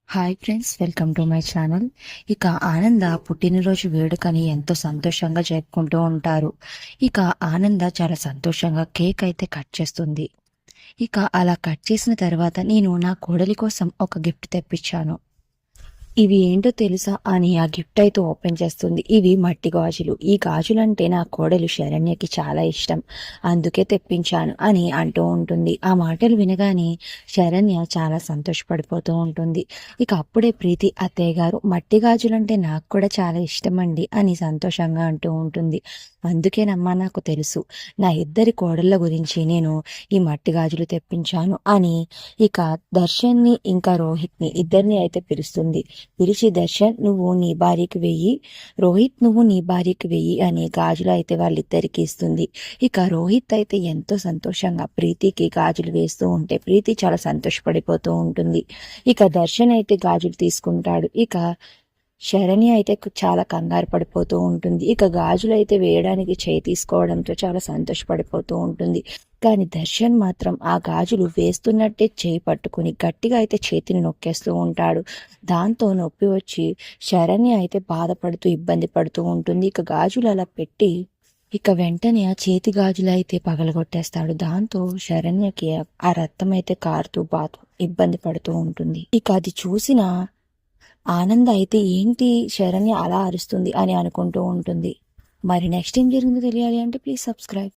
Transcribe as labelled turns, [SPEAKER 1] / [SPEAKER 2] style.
[SPEAKER 1] Hi friends, welcome to my channel. ఇక ఆనంద పుట్టినరోజు వేడుకని ఎంతో సంతోషంగా జరుపుకుంటూ ఉంటారు. ఇక ఆనంద చాలా సంతోషంగా కేక్ అయితే కట్ చేస్తుంది. ఇక అలా కట్ చేసిన తర్వాత నేను నా కోడలి కోసం ఒక గిఫ్ట్ తెప్పించాను. ఇవి ఏంటో తెలుసా అని ఆ గిఫ్ట్ అయితే ఓపెన్ చేస్తుంది. ఇవి మట్టి గాజులు. ఈ గాజులంటే నా కోడలు శరణ్యకి చాలా ఇష్టం, అందుకే తెప్పించాను అని అంటూ ఉంటుంది. ఆ మాటలు వినగానే శరణ్య చాలా సంతోషపడిపోతూ ఉంటుంది. ఇక అప్పుడే ప్రీతి అత్తయ్య గారు, మట్టి గాజులంటే నాకు కూడా చాలా ఇష్టం అండి అని సంతోషంగా అంటూ ఉంటుంది. అందుకేనమ్మా, నాకు తెలుసు, నా ఇద్దరి కోడళ్ళ గురించి నేను ఈ మట్టి గాజులు తెప్పించాను అని ఇక దర్శన్ని ఇంకా రోహిత్ని ఇద్దరిని అయితే పిలుస్తుంది. పిలిచి, దర్శన్ నువ్వు నీ భార్యకి వెయ్యి, రోహిత్ నువ్వు నీ భార్యకి వెయ్యి అనే గాజులు అయితే వాళ్ళిద్దరికి ఇస్తుంది. ఇక రోహిత్ అయితే ఎంతో సంతోషంగా ప్రీతికి గాజులు వేస్తూ ఉంటే ప్రీతి చాలా సంతోషపడిపోతూ ఉంటుంది. ఇక దర్శన్ అయితే గాజులు తీసుకుంటాడు. ఇక శరణి అయితే చాలా కంగారు పడిపోతూ ఉంటుంది. ఇక గాజులు అయితే వేయడానికి చేయి తీసుకోవడంతో చాలా సంతోషపడిపోతూ ఉంటుంది. కానీ దర్శన్ మాత్రం ఆ గాజులు వేస్తున్నట్టే చేయి పట్టుకుని గట్టిగా అయితే చేతిని నొక్కేస్తూ ఉంటాడు. దాంతో నొప్పి వచ్చి శరణ్య అయితే బాధపడుతూ ఇబ్బంది పడుతూ ఉంటుంది. ఇక గాజులు అలా పెట్టి ఇక వెంటనే ఆ చేతి గాజులు అయితే పగలగొట్టేస్తాడు. దాంతో శరణ్యకి ఆ రక్తం అయితే కారుతూ ఇబ్బంది పడుతూ ఉంటుంది. ఇక అది చూసిన ఆనంద్ అయితే ఏంటి శరణ్య అలా అరుస్తుంది అని అనుకుంటూ ఉంటుంది. మరి నెక్స్ట్ ఏం జరిగిందో తెలియాలి అంటే ప్లీజ్ సబ్స్క్రైబ్.